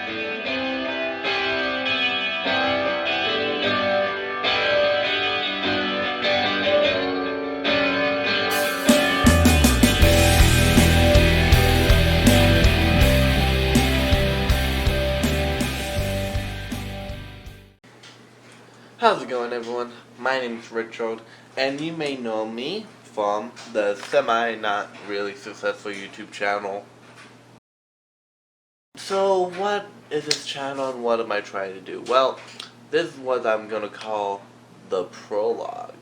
How's it going, everyone? My name's Richard, and you may know me from the not really successful YouTube channel. So what is this channel and what am I trying to do? Well, this is what I'm gonna call the prologue.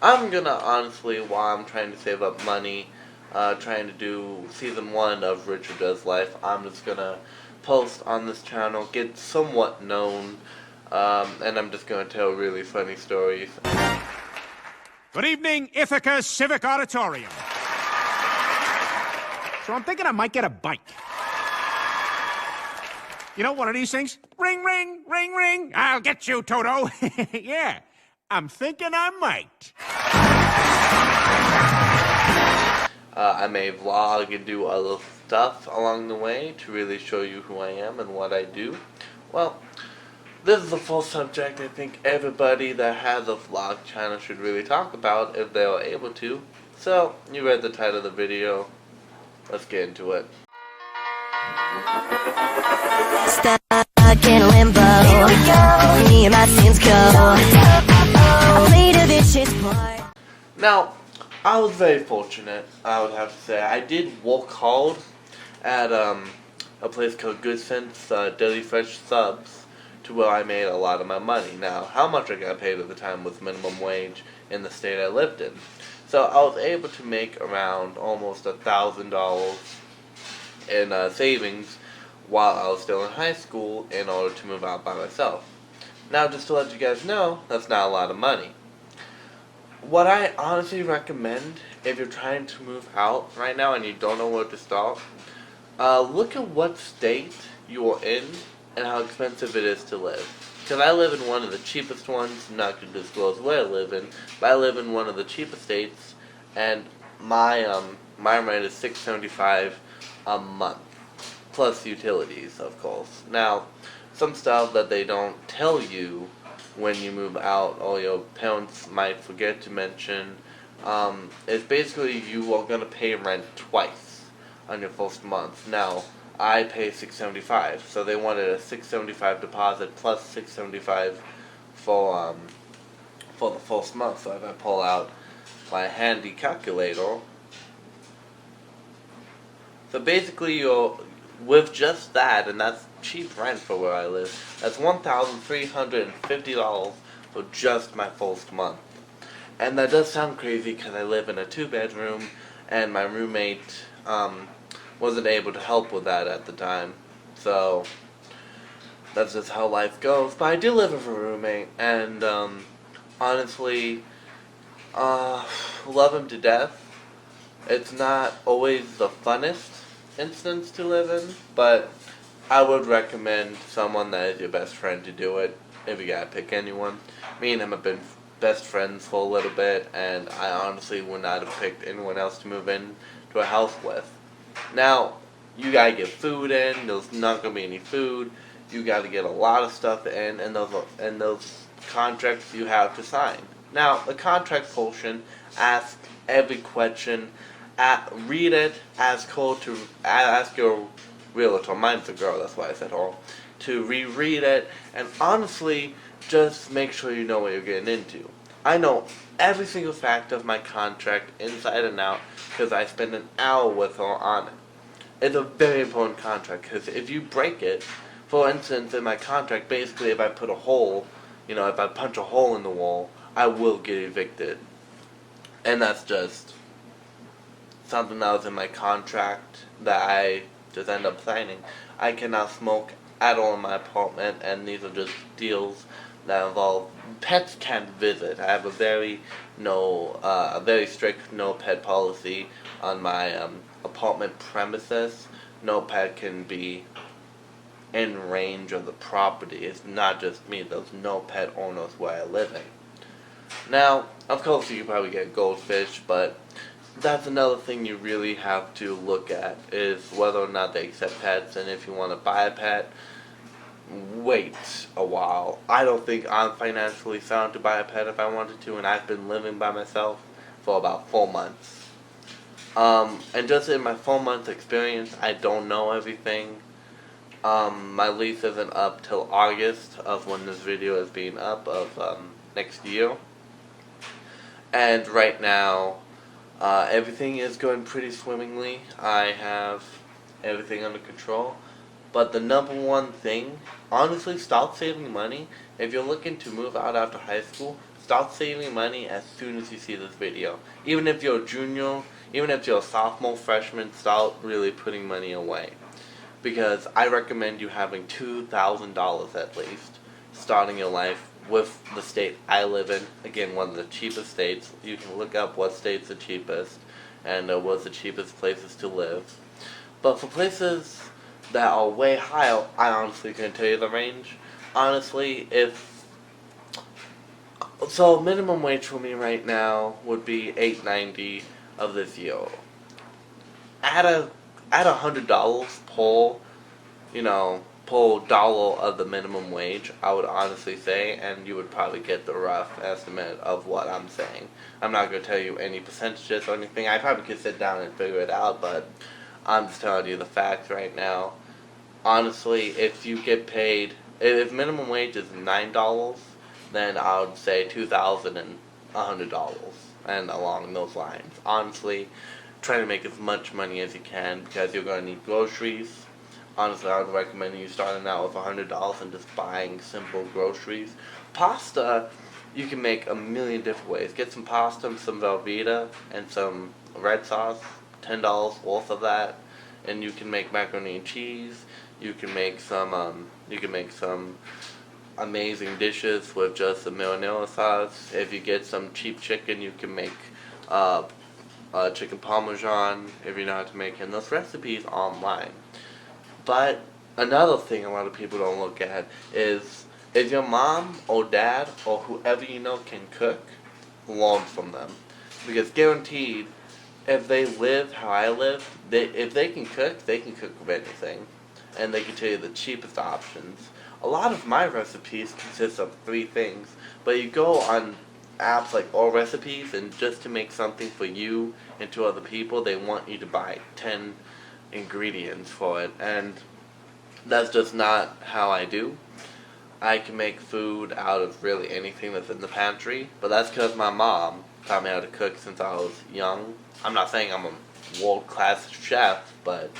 I'm gonna honestly, while I'm trying to save up money, trying to do season 1 of Richard Does Life, I'm just gonna post on this channel, get somewhat known, and I'm just going to tell really funny stories. Good evening, Ithaca Civic Auditorium. So I'm thinking I might get a bike. You know, one of these things? Ring, ring, ring, ring. I'll get you, Toto. Yeah, I'm thinking I might. I may vlog and do other stuff along the way to really show you who I am and what I do. Well, this is a full subject I think everybody that has a vlog channel should really talk about if they are able to. So, you read the title of the video. Let's get into it. Stuck in limbo. Here we go. Me and my sins go. I played a vicious part. Now, I was very fortunate, I would have to say. I did work hard at a place called Good Sense Deli Fresh Subs, to where I made a lot of my money. Now, how much I got paid at the time was minimum wage in the state I lived in. So I was able to make around almost $1,000 in savings while I was still in high school in order to move out by myself. Now, just to let you guys know, that's not a lot of money. What I honestly recommend if you're trying to move out right now and you don't know where to start, look at what state you are in and how expensive it is to live. Because I live in one of the cheapest ones, I'm not going to disclose where I live in, but I live in one of the cheapest states, and my rent is $675 a month, plus utilities, of course. Now, some stuff that they don't tell you when you move out, or your parents might forget to mention, is basically you are going to pay rent twice on your first month. Now, I pay $675, so they wanted a $675 deposit plus $675 for the first month. So if I pull out my handy calculator, so basically you're with just that, and that's cheap rent for where I live. That's $1,350 for just my first month, and that does sound crazy because I live in a 2-bedroom, and my roommate wasn't able to help with that at the time, so that's just how life goes. But I do live with a roommate, and honestly, love him to death. It's not always the funnest instance to live in, but I would recommend someone that is your best friend to do it, if you gotta pick anyone. Me and him have been best friends for a little bit, and I honestly would not have picked anyone else to move in to a house with. Now, you gotta get food in, there's not gonna be any food, you gotta get a lot of stuff in, and those contracts you have to sign. Now, the contract portion, ask every question, read it, ask your realtor, mine's a girl, that's why I said her, to reread it, and honestly, just make sure you know what you're getting into. I know every single fact of my contract inside and out because I spent an hour with her on it. It's a very important contract because if you break it, for instance, in my contract, basically if I put a hole, if I punch a hole in the wall, I will get evicted. And that's just something that was in my contract that I just end up signing. I cannot smoke at all in my apartment, and these are just deals that involve pets can't visit. I have a very strict no pet policy on my apartment premises. No pet can be in range of the property. It's not just me. There's no pet owners where I live in. Now, of course, you can probably get goldfish, but that's another thing you really have to look at is whether or not they accept pets, and if you want to buy a pet, wait a while. I don't think I'm financially sound to buy a pet if I wanted to, and I've been living by myself for about 4 months. And just in my 4 months experience, I don't know everything. My lease isn't up till August of when this video is being up of next year. And right now, everything is going pretty swimmingly. I have everything under control. But the number one thing, honestly, start saving money. If you're looking to move out after high school, start saving money as soon as you see this video. Even if you're a junior, even if you're a sophomore, freshman, start really putting money away. Because I recommend you having $2,000 at least, starting your life with the state I live in. Again, one of the cheapest states. You can look up what state's the cheapest, and what's the cheapest places to live. But for places that are way higher, I honestly couldn't tell you the range. Honestly, so minimum wage for me right now would be $8.90 of this year. At $100 per dollar of the minimum wage, I would honestly say, and you would probably get the rough estimate of what I'm saying. I'm not going to tell you any percentages or anything. I probably could sit down and figure it out, but I'm just telling you the facts right now. Honestly, if you get paid, if minimum wage is $9, then I would say $2,100, and along those lines. Honestly, try to make as much money as you can because you're going to need groceries. Honestly, I would recommend you starting out with $100 and just buying simple groceries. Pasta, you can make a million different ways. Get some pasta, some Velveeta, and some red sauce. $10 worth of that, and you can make macaroni and cheese. You can make some amazing dishes with just the marinara sauce. If you get some cheap chicken, you can make chicken parmesan if you know how to make it. And those recipes online. But another thing a lot of people don't look at is if your mom or dad or whoever you know can cook, learn from them. Because guaranteed, if they live how I live, if they can cook with anything. And they can tell you the cheapest options. A lot of my recipes consist of 3 things, but you go on apps like All Recipes, and just to make something for you and 2 other people, they want you to buy 10 ingredients for it, and that's just not how I do. I can make food out of really anything that's in the pantry, but that's because my mom taught me how to cook since I was young. I'm not saying I'm a world-class chef, but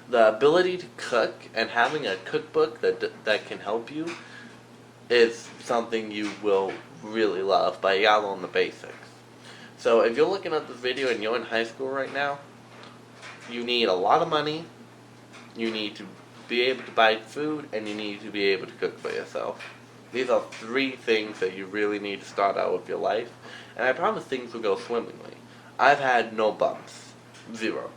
the ability to cook and having a cookbook that can help you is something you will really love, but you gotta learn the basics. So if you're looking at this video and you're in high school right now, you need a lot of money, you need to be able to buy food, and you need to be able to cook for yourself. These are 3 things that you really need to start out with your life, and I promise things will go swimmingly. I've had no bumps. 0.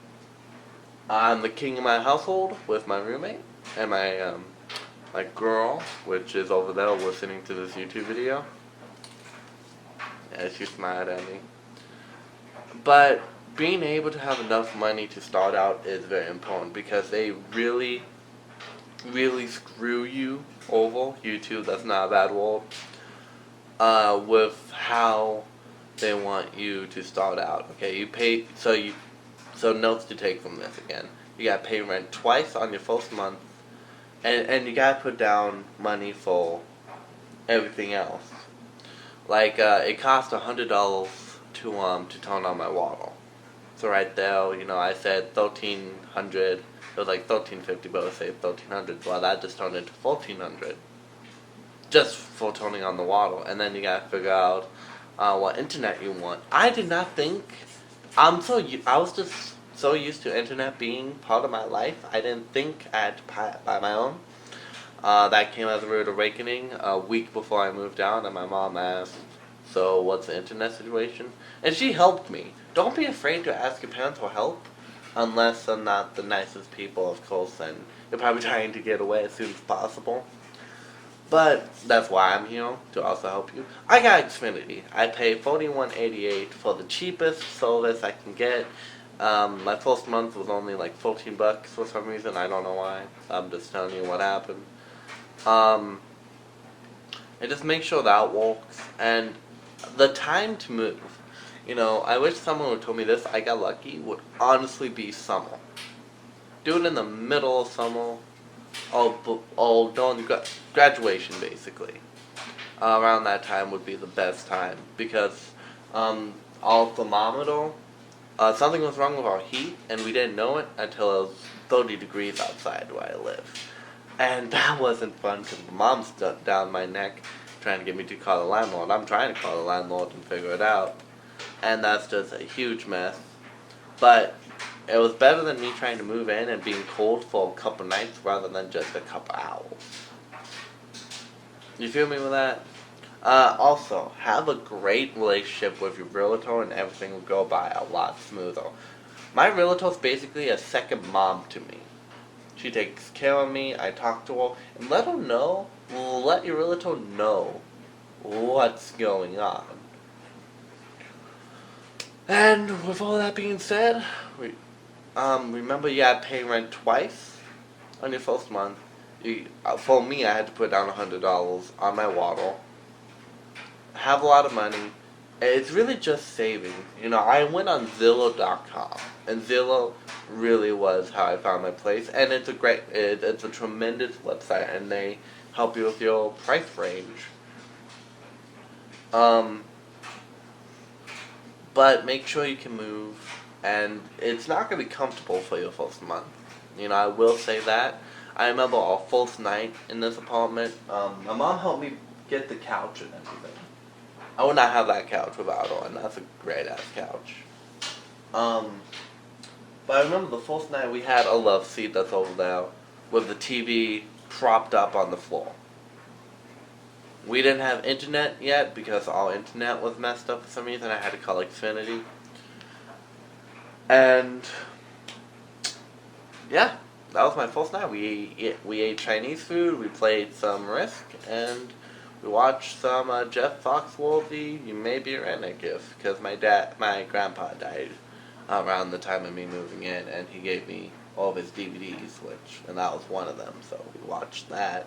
I'm the king of my household with my roommate and my girl, which is over there listening to this YouTube video. Yeah, she smiled at me. But being able to have enough money to start out is very important because they really, really screw you over. YouTube, that's not a bad word. With how they want you to start out. Okay, you pay, so notes to take from this again. You gotta pay rent twice on your first month, and you gotta put down money for everything else. Like it cost $100 to turn on my water. So right there, I said $1,300. It was like $1,350, but I saved $1,300. Well, that just turned into $1,400 just for turning on the water. And then you gotta figure out what internet you want. I did not think. I was just so used to internet being part of my life. I didn't think I had to buy my own. That came as a rude awakening a week before I moved out, and my mom asked, "So what's the internet situation?" And she helped me. Don't be afraid to ask your parents for help, unless they're not the nicest people, of course, and you're probably trying to get away as soon as possible. But that's why I'm here, to also help you. I got Xfinity. I pay $41.88 for the cheapest service I can get. My first month was only like $14 for some reason. I don't know why. I'm just telling you what happened. And just make sure that works. And the time to move. I wish someone would told me this. I got lucky. Would honestly be summer. Do it in the middle of summer. During graduation, basically. Around that time would be the best time because our thermometer, something was wrong with our heat, and we didn't know it until it was 30 degrees outside where I live. And that wasn't fun because Mom's down my neck trying to get me to call the landlord. I'm trying to call the landlord and figure it out. And that's just a huge mess. But it was better than me trying to move in and being cold for a couple nights rather than just a couple hours. You feel me with that? Also, have a great relationship with your realtor and everything will go by a lot smoother. My realtor is basically a second mom to me. She takes care of me, I talk to her, and let your realtor know what's going on. And with all that being said, remember you gotta pay rent twice on your first month. For me, I had to put down $100 on my water. Have a lot of money. It's really just saving. I went on Zillow.com, and Zillow really was how I found my place. And it's a tremendous website, and they help you with your price range. But make sure you can move, and it's not going to be comfortable for your first month. I will say that. I remember our first night in this apartment, my mom helped me get the couch and everything. I would not have that couch without her, and that's a great ass couch. But I remember the first night we had a love seat that's over there with the TV propped up on the floor. We didn't have internet yet because our internet was messed up for some reason. I had to call Xfinity. And yeah, that was my first night. We ate Chinese food, we played some Risk, and we watched some Jeff Foxworthy, You May Be a Redneck If, because my grandpa died around the time of me moving in, and he gave me all of his DVDs, and that was one of them, so we watched that.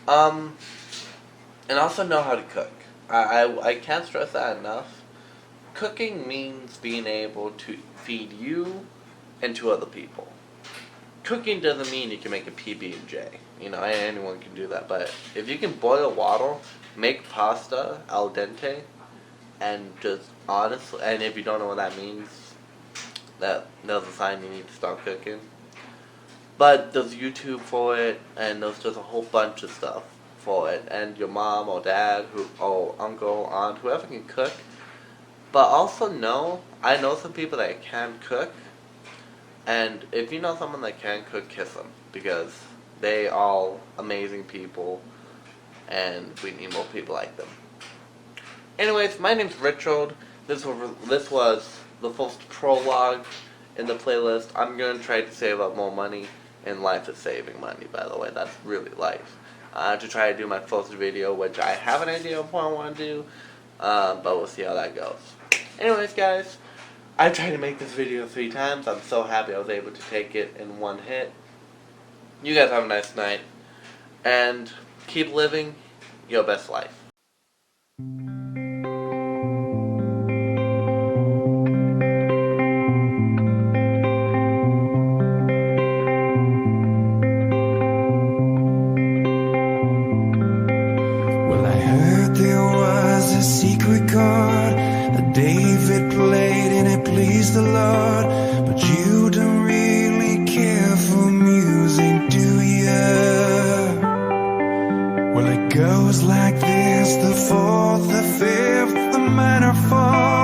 And also know how to cook. I can't stress that enough. Cooking means being able to feed you and to other people. Cooking doesn't mean you can make a PB&J. Anyone can do that. But if you can boil water, make pasta al dente, and just honestly, and if you don't know what that means, there's a sign you need to start cooking. But there's YouTube for it, and there's just a whole bunch of stuff for it, and your mom or dad or uncle, aunt, whoever can cook. But also I know some people that can cook, and if you know someone that can cook, kiss them, because they are amazing people, and we need more people like them. Anyways, my name's Richard. This was the first prologue in the playlist. I'm going to try to save up more money, and life is saving money, by the way. That's really life. To try to do my first video, which I have an idea of what I want to do, but we'll see how that goes. Anyways, guys, I tried to make this video 3 times. I'm so happy I was able to take it in one hit. You guys have a nice night, and keep living your best life. Secret chord that David played and it pleased the Lord, but you don't really care for music, do ya? Well, it goes like this: the 4th, the 5th, the minor 4th.